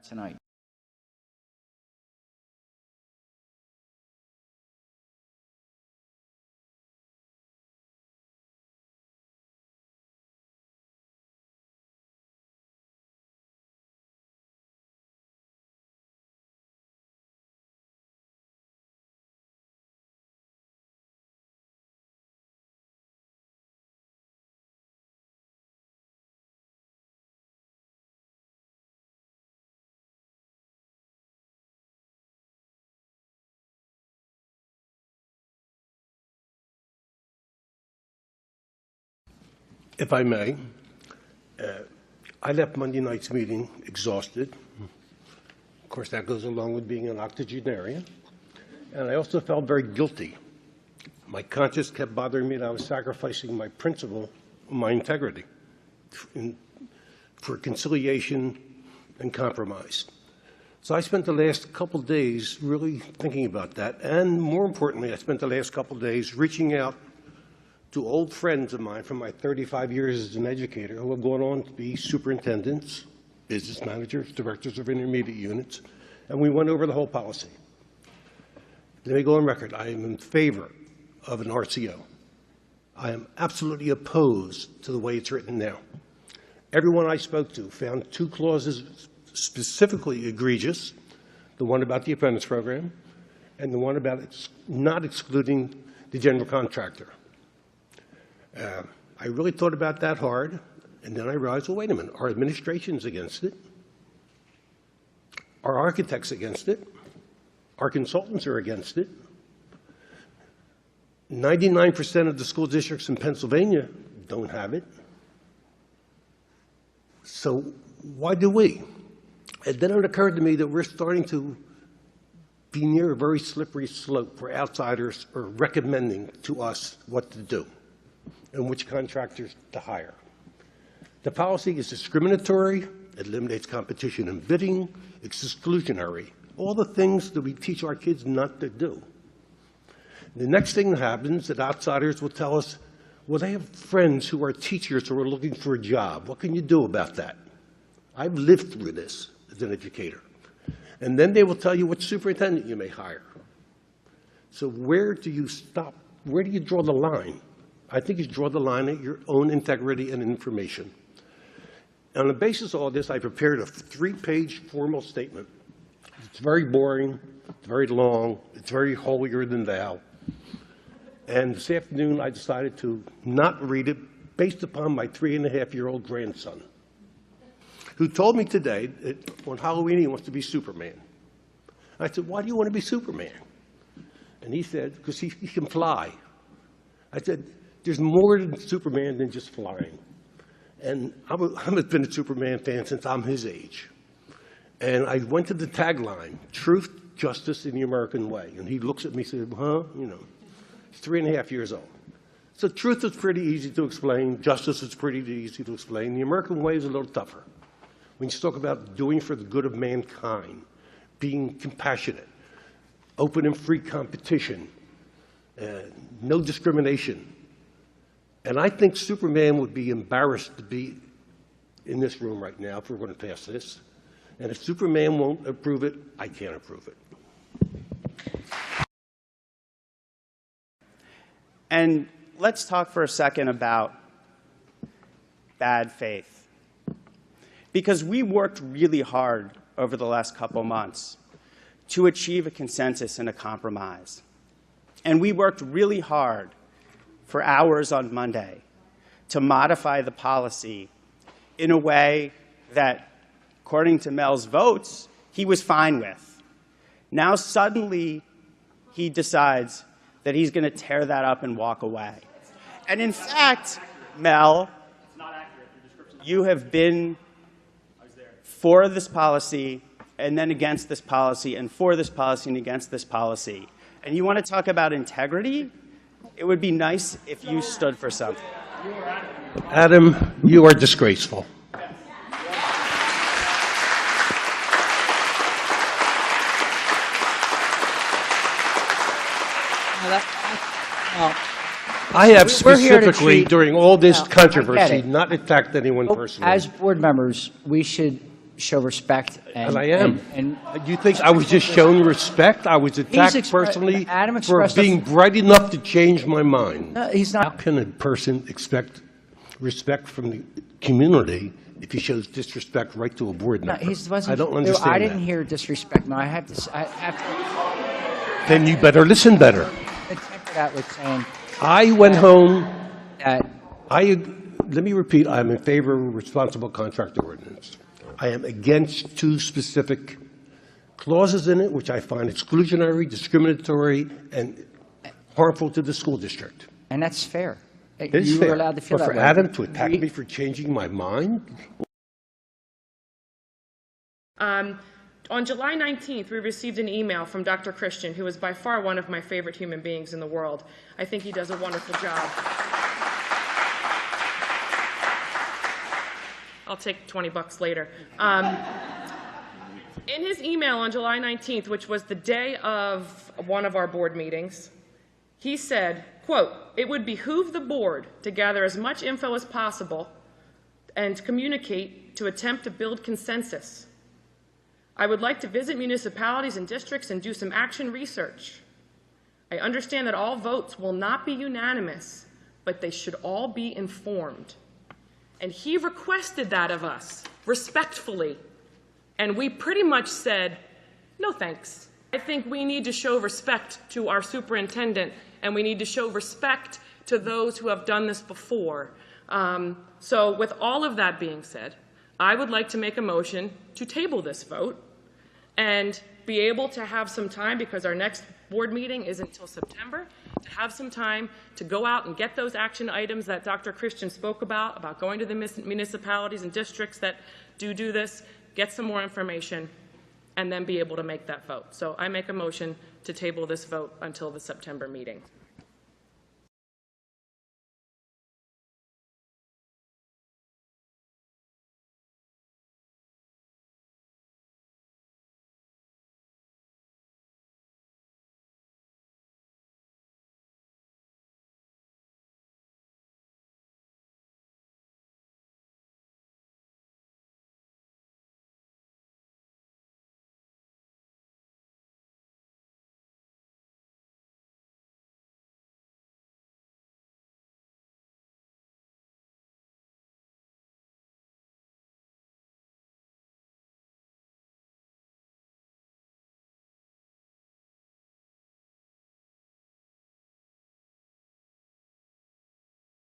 tonight. If I may, I left Monday night's meeting exhausted. Of course, that goes along with being an octogenarian. And I also felt very guilty. My conscience kept bothering me that I was sacrificing my principle, my integrity, for conciliation and compromise. So I spent the last couple days really thinking about that. And more importantly, I spent the last couple days reaching out to old friends of mine from my 35 years as an educator who have gone on to be superintendents, business managers, directors of intermediate units, and we went over the whole policy. Let me go on record. I am in favor of an RCO. I am absolutely opposed to the way it's written now. Everyone I spoke to found two clauses specifically egregious, the one about the apprentice program and the one about not excluding the general contractor. I really thought about that hard, and then I realized, well, wait a minute, our administration's against it. Our architects against it. Our consultants are against it. 99% of the school districts in Pennsylvania don't have it. So why do we? And then it occurred to me that we're starting to be near a very slippery slope where outsiders are recommending to us what to do and which contractors to hire. The policy is discriminatory, it eliminates competition in bidding, it's exclusionary, all the things that we teach our kids not to do. The next thing that happens that outsiders will tell us, well, they have friends who are teachers who are looking for a job. What can you do about that? I've lived through this as an educator. And then they will tell you which superintendent you may hire. So where do you stop? Where do you draw the line? I think you draw the line at your own integrity and information. On the basis of all this, I prepared a 3-page formal statement. It's very boring, it's very long, it's very holier than thou. And this afternoon, I decided to not read it based upon my 3.5-year-old grandson, who told me today that on Halloween he wants to be Superman. I said, why do you want to be Superman? And he said, because he can fly. I said, there's more to Superman than just flying. And I've been a Superman fan since I'm his age. And I went to the tagline, truth, justice, and the American way. And he looks at me and said, huh? You know, he's 3.5 years old. So truth is pretty easy to explain. Justice is pretty easy to explain. The American way is a little tougher. When you talk about doing for the good of mankind, being compassionate, open and free competition, no discrimination. And I think Superman would be embarrassed to be in this room right now if we're going to pass this. And if Superman won't approve it, I can't approve it. And let's talk for a second about bad faith. Because we worked really hard over the last couple months to achieve a consensus and a compromise. And we worked really hard for hours on Monday to modify the policy in a way that, according to Mel's votes, he was fine with. Now suddenly he decides that he's going to tear that up and walk away. And in fact, Mel, you have been for this policy and then against this policy and for this policy and against this policy. And you want to talk about integrity? It would be nice if you stood for something. Adam, you are disgraceful. I have specifically, during all this controversy, not attacked anyone personally. As board members, we should show respect. And I am. And You think I was just showing respect? I was attacked personally Adam for expressed being bright enough to change my mind. no, he's How not. can a person expect respect from the community if he shows disrespect right to a board No, member? he wasn't. I don't understand I didn't that. hear disrespect. No, I have to. I have Then you better listen better. to temper that with saying I went home, that let me repeat, I'm in favor of a responsible contractor ordinance. I am against two specific clauses in it, which I find exclusionary, discriminatory, and harmful to the school district. and that's fair. It is You fair. were allowed to feel But that for way. Adam to attack me for changing my mind? On July 19th, we received an email from Dr. Christian, who is by far one of my favorite human beings in the world. I think he does a wonderful job. I'll take $20 later. In his email on July 19th, which was the day of one of our board meetings, he said, quote, "It would behoove the board to gather as much info as possible and communicate to attempt to build consensus. I would like to visit municipalities and districts and do some action research. I understand that all votes will not be unanimous, but they should all be informed." And he requested that of us, respectfully. And we pretty much said, no thanks. I think we need to show respect to our superintendent, and we need to show respect to those who have done this before. So with all of that being said, I would like to make a motion to table this vote and be able to have some time, because our next board meeting is until September, to have some time to go out and get those action items that Dr. Christian spoke about going to the municipalities and districts that do this, get some more information, and then be able to make that vote. So I make a motion to table this vote until the September meeting.